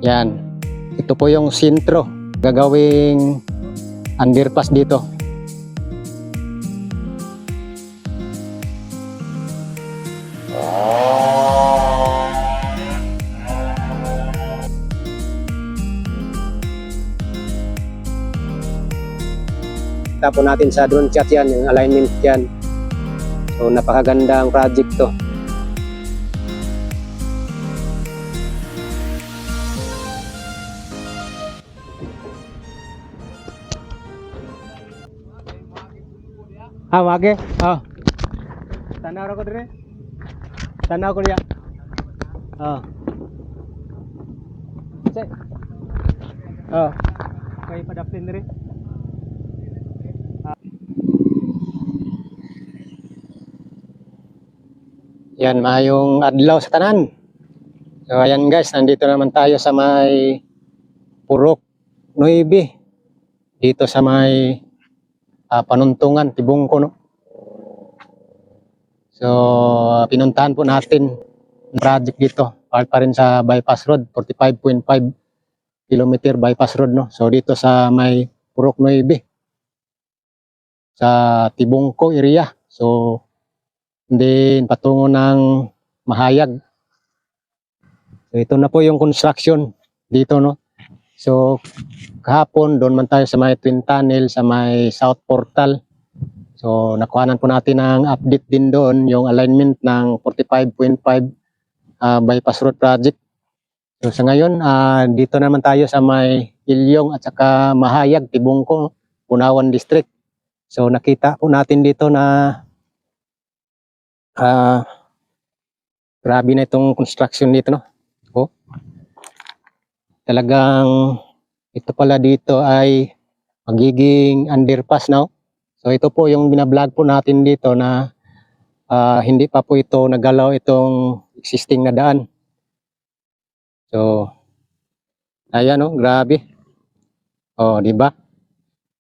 Yan. Ito po yung sentro. Gagawing underpass dito. Tapo natin sa drone chat yan, yung alignment yan. So napakagandang project to. Mage? Tanaw ko dire. Tanaw ko diya. Say. Kay padapin dire. Yan, mayong adlaw sa tanan. So ayan guys, nandito naman tayo sa may Purok 9. Dito sa may Panuntungan, Tibungko, no? So pinuntahan po natin ang project dito. Part pa rin sa bypass road, 45.5 kilometer bypass road, no? So dito sa may Purok 9 sa Tibungko area. So then patungo ng Mahayag. So ito na po yung construction dito, no? So kahapon doon man tayo sa may Twin Tunnel, sa may South Portal. So nakuhanan po natin ng update din doon yung alignment ng 45.5 bypass road project. So sa ngayon dito naman tayo sa may Ilyong at saka Mahayag, Tibungko, Punawan District. So nakita po natin dito na grabe na itong construction dito, no? Talagang ito pala dito ay magiging underpass now. So ito po yung binablog po natin dito na hindi pa po ito nagalaw itong existing na daan. So ayan, no, grabe. Di ba?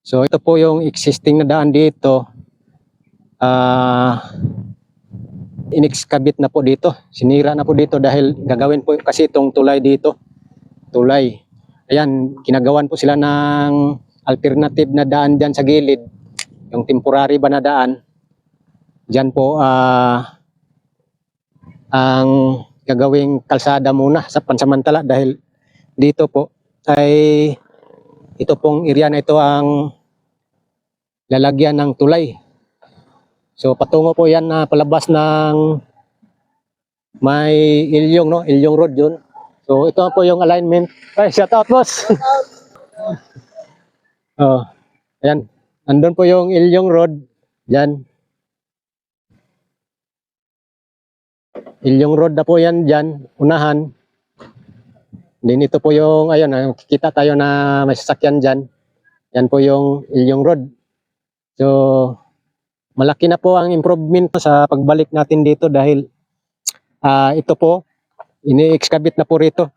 So ito po yung existing na daan dito. In-excavate na po dito. Sinira na po dito dahil gagawin po kasi itong tulay dito. Tulay. Ayan, kinagawan po sila ng alternative na daan dyan sa gilid. Yung temporary ba na daan. Dyan po ang gagawing kalsada muna sa pansamantala dahil dito po ay ito pong area na ito ang lalagyan ng tulay. So patungo po yan na palabas ng may Ilyong, no? Ilyong Road yun. So ito po yung alignment. Ay, shout out boss. Ayan. Andun po yung Ilyong Road. Diyan. Ilyong Road na po yan diyan, unahan. Din ito po yung ayun, kikita tayo na may sasakyan diyan. Yan po yung Ilyong Road. So malaki na po ang improvement sa pagbalik natin dito dahil ito po ini-excavate na po rito.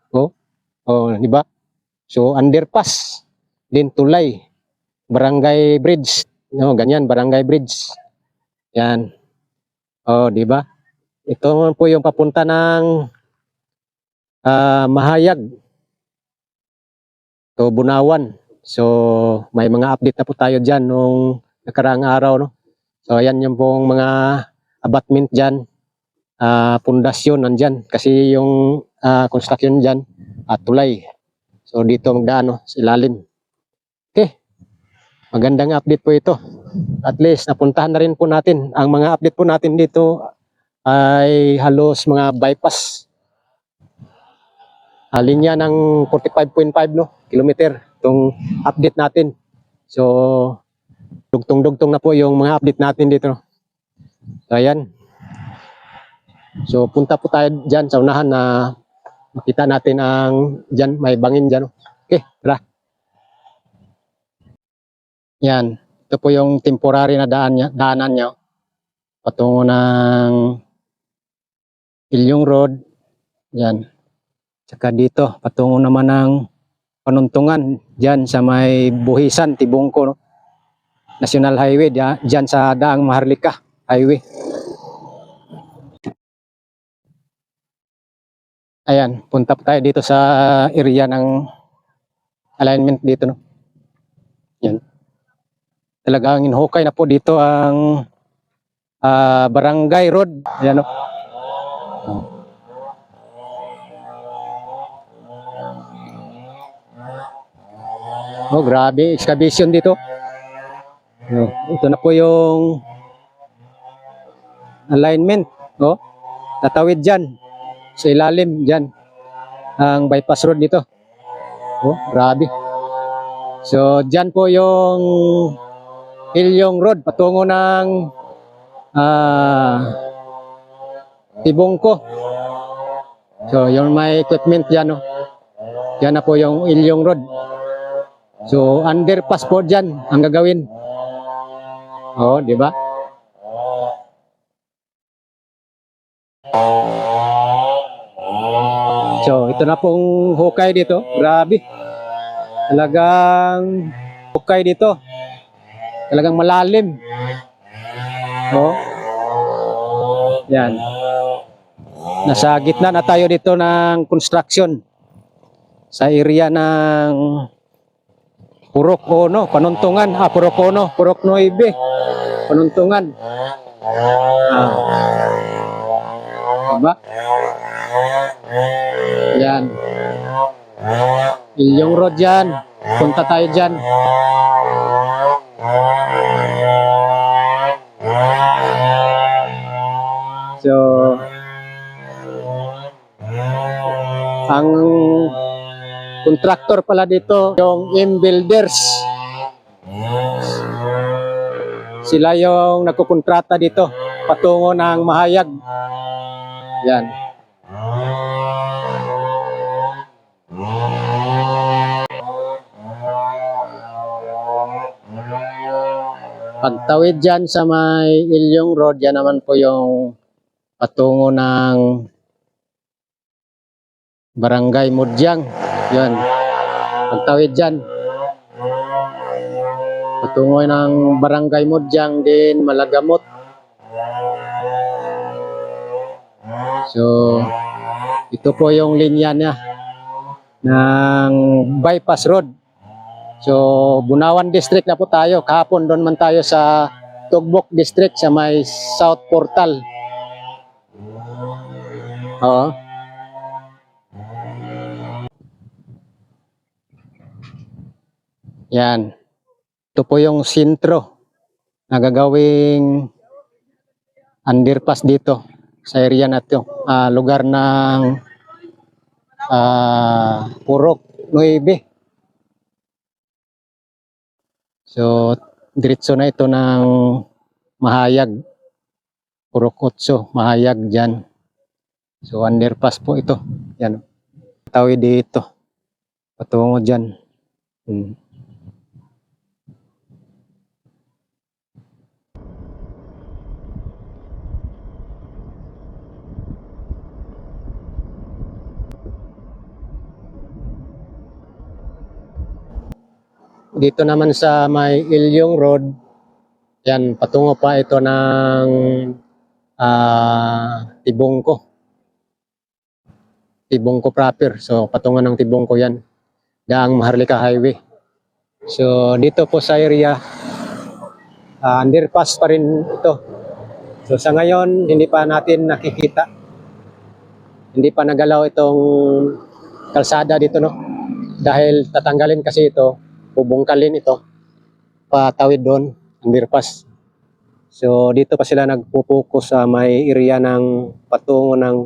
Di ba? So underpass, din tulay, barangay bridge, no, ganyan, barangay bridge. Yan. Di ba? Ito po yung papunta ng Mahayag. So Bunawan. So may mga update na po tayo diyan nung nakaraang araw, no. So ayan yung pong mga abutment diyan. Pundasyon nandyan kasi yung construction dyan tulay. So dito magdaan, no, sa ilalim. Okay, magandang update po ito. At least napuntahan na rin po natin. Ang mga update po natin dito ay halos mga bypass linya ng 45.5 kilometer itong update natin. So dugtong-dugtong na po yung mga update natin dito, no? So ayan. So punta po tayo dyan sa unahan na makita natin ang dyan, may bangin dyan. Okay, tara. Yan, ito po yung temporary na daanan niya. Patungo ng Ilyong Road. Yan. Saka dito, patungo naman ng Panuntungan. Dyan sa may Buhisan, Tibungko, no? National Highway, dyan sa Daang Maharlika Highway. Ayan, punta po tayo dito sa area ng alignment dito, no. Yan. Talagang hinukay na po dito ang Barangay Road. Ayan, no. Oh, grabe, excavation dito. Oh, ito na po yung alignment. Oh, tatawid dyan. Sa ilalim dyan. Ang bypass road dito. Oh, grabe. So, dyan po yung Ilyong Road patungo ng Tibungko. So, yung may equipment dyan, no? Yan na po yung Ilyong Road. So, underpass po dyan ang gagawin. Oh, di ba? So, ito na pong hukay dito. Grabe. Talagang hukay dito. Talagang malalim. Oh. Yan. Nasa gitna na tayo dito ng construction. Sa area ng Purok Ono, Panuntungan. Purok Ono, Purok 9. Panuntungan. Diba? Yan. Ilyong Road yan. Punta tayo dyan. So, ang contractor pala dito, yung M-Builders. Sila yung nagkukontrata dito, patungo ng Mahayag. Yan. Pagtawid dyan sa may Ilyong Road, yan naman po yung patungo ng Barangay Mudyang. Yan. Pagtawid dyan, patungo ng Barangay Mudyang din Malagamot. So, ito po yung linya niya ng bypass road. So, Bunawan District na po tayo. Kahapon doon man tayo sa Tugbok District sa may South Portal. Oo. Yan. Ito po yung sentro na gagawing underpass dito sa area na ito. Lugar ng Purok 9. So, diretso na ito ng Mahayag. Purok 8, Mahayag dyan. So, underpass po ito. Yan. Tawid dito. Patungo dyan. Dito naman sa may Ilyong Road, yan, patungo pa ito ng Tibungko. Tibungko proper. So, patungo ng Tibungko yan. Daang Maharlika Highway. So, dito po sa area, underpass pa rin ito. So, sa ngayon, hindi pa natin nakikita. Hindi pa nagalaw itong kalsada dito, no? Dahil tatanggalin kasi ito, bubungkalin ito, patawid doon, underpass. So, dito pa sila nagpupokus sa may area ng patungo ng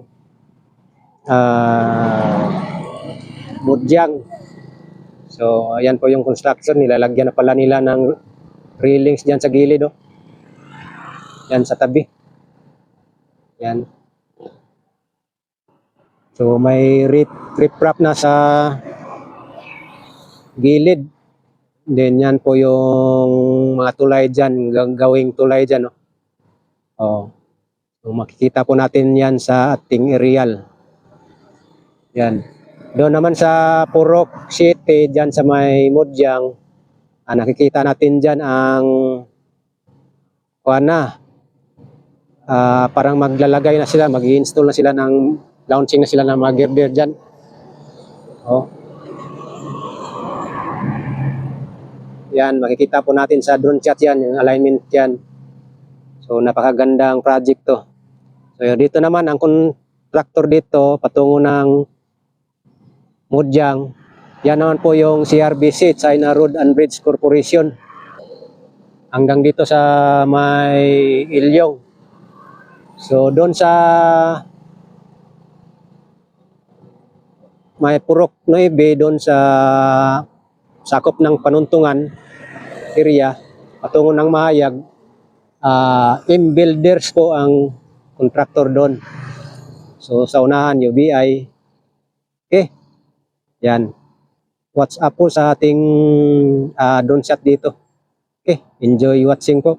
Mudyang. So, ayan po yung construction. Nilalagyan na pala nila ng railings dyan sa gilid. Oh. Yan sa tabi. Yan. So, may riprap na sa gilid. Then yan po yung mga tulay dyan, gagawing tulay dyan. Oh. So, makikita po natin yan sa ating aerial. Yan. Doon naman sa Purok City, dyan sa may Mudyang, nakikita natin dyan ang parang maglalagay na sila, mag-i-install na sila ng Launching na sila ng mga girder dyan. Oh. Yan, makikita po natin sa drone shot yan, yung alignment yan. So, napakagandang project to. So, dito naman, ang contractor dito, patungo ng Mudyang. Yan naman po yung CRBC, China Road and Bridge Corporation. Hanggang dito sa may Ilyong. So, doon sa may Purok 9, doon sa sakop ng Panuntungan area, patungo ng Mahayag, M-Builders po ang contractor doon. So, sa unahan, UBI. Okay. Yan. What's up po sa ating drone shot dito. Okay. Enjoy watching po.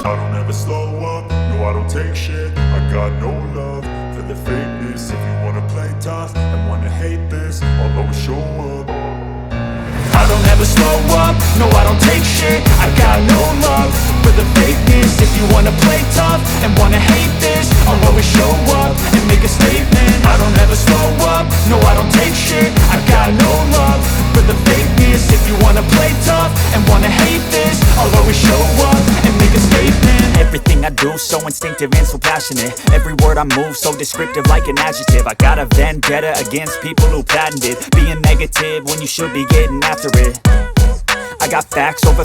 I don't ever slow up, no I don't take shit. I got no love for the fakeness. If you wanna play tough and wanna hate this, I'll always show up. I don't ever slow up, no I don't take shit. I got no love for the fakeness. If you wanna play tough and wanna hate this, I'll always show up and make a statement. I don't ever slow up, no I don't take shit. I got no love for the fakeness. If you wanna play tough and wanna hate this, I'll always show up and make a statement. Everything I do so instinctive and so passionate. Every word I move so descriptive like an adjective. I got a vendetta against people who patented being negative when you should be getting after it. I got facts over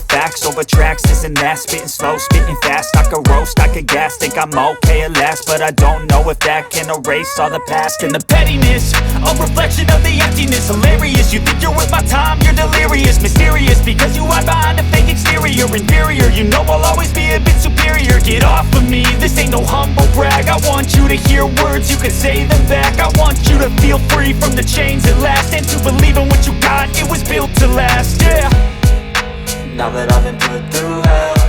tracks, this and that. Spitting slow, spitting fast, I could roast, I could gas. Think I'm okay at last, but I don't know if that can erase all the past. And the pettiness, a reflection of the emptiness. Hilarious, you think you're worth my time, you're delirious. Mysterious, because you hide behind a fake exterior. Inferior, you know I'll always be a bit superior. Get off of me, this ain't no humble brag. I want you to hear words, you can say them back. I want you to feel free from the chains at last, and to believe in what you got, it was built to last, yeah. Now that I've been put through hell,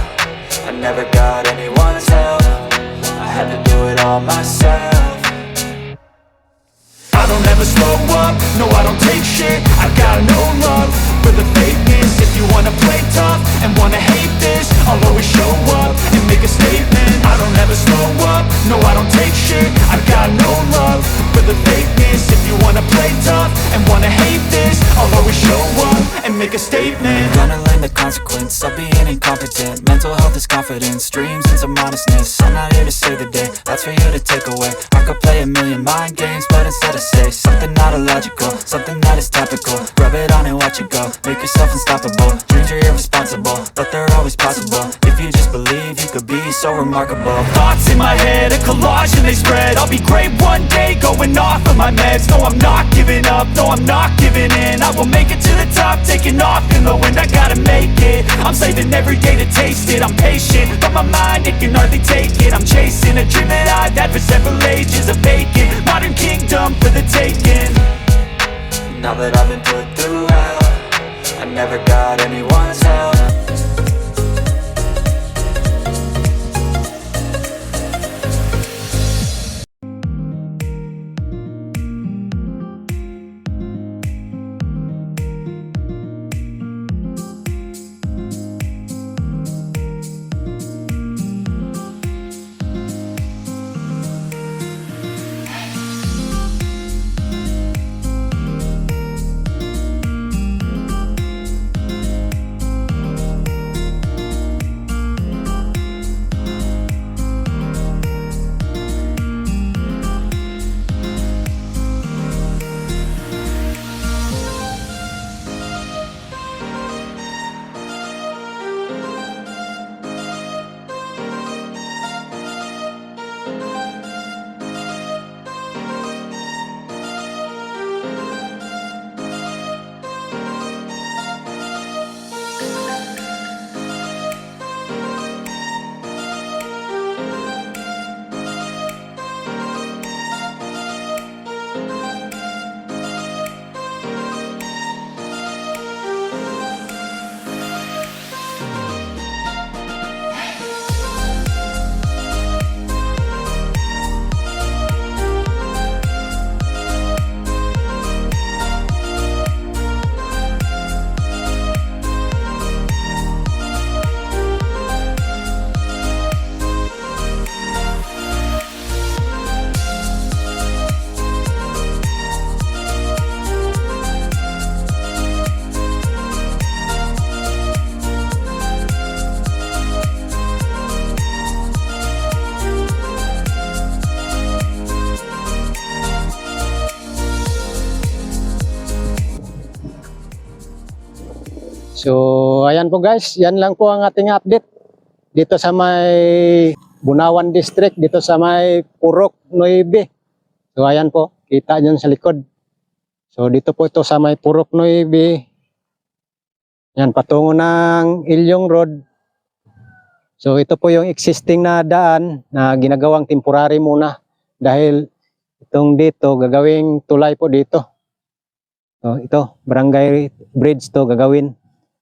I never got anyone's help. I had to do it all myself. I don't ever slow up, no I don't take shit. I got no love for the fakeness. If you wanna play tough and wanna hate this, I'll always show up and make a statement. I don't ever slow up, no I don't take shit. I got no love for the fakeness. If you wanna play tough and wanna hate this, I'll always show up and make a statement. Gonna learn the consequence of being incompetent. Mental health is confidence, dreams and some honestness. I'm not here to save the day, that's for you to take away. I could play a million mind games, but instead I say something not illogical, something that is topical. Rub it on and watch it go, make yourself unstoppable. Dreams are irresponsible, but they're always possible. If you just believe, you could be so remarkable. Thoughts in my head, a collage and they spread. I'll be great one day, going off of my meds. No, I'm not giving up, no, I'm not giving in. I will make it to the top, taking off in the wind. I gotta make it, I'm saving every day to taste it. I'm patient, but my mind, it can hardly take it. I'm chasing a dream that I've had for several ages. A vacant, modern kingdom for the taking. Now that I've been put through hell, I never got anyone's help. So, ayan po guys, yan lang po ang ating update dito sa may Bunawan District, dito sa may Purok 9. So, ayan po, kita nyo sa likod. So, dito po ito sa may Purok 9. Yan, patungo ng Ilyong Road. So, ito po yung existing na daan na ginagawang temporary muna dahil itong dito, gagawing tulay po dito. So, ito, barangay bridge to gagawin.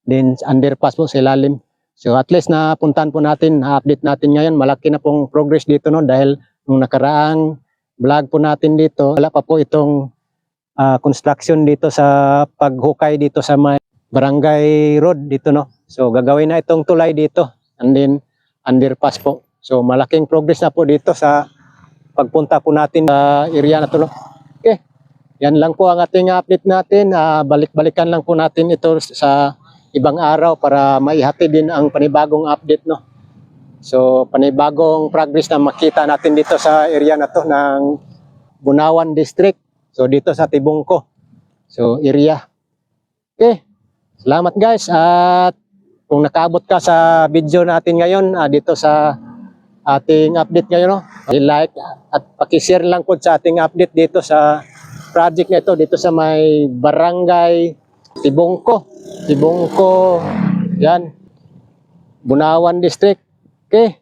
Then underpass po sa ilalim. So at least napuntahan po natin, na-update natin ngayon. Malaki na pong progress dito no dahil nung nakaraang vlog po natin dito, wala pa po itong construction dito sa paghukay dito sa may barangay road dito no. So gagawin na itong tulay dito and then underpass po. So malaking progress na po dito sa pagpunta po natin sa area na to no. Okay. yan lang po ang ating update natin. Balik-balikan lang po natin ito sa ibang araw para maihatid din ang panibagong update, no. So panibagong progress na makita natin dito sa area na to ng Bunawan District. So dito sa Tibungko. So area. Okay. Salamat guys, at kung nakaabot ka sa video natin ngayon dito sa ating update ngayon, no, i-like at paki-share lang po sa ating update dito sa project na ito dito sa may Barangay Tibungko. Tibungko, yan, Bunawan District. Okay.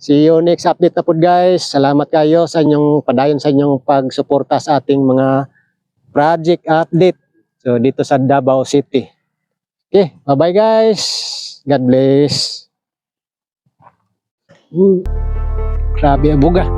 See you next update na po guys. Salamat kayo sa inyong padayon sa inyong pagsuporta sa ating mga project update. So dito sa Davao City. Okay, bye-bye guys. God bless. Grabe, buga.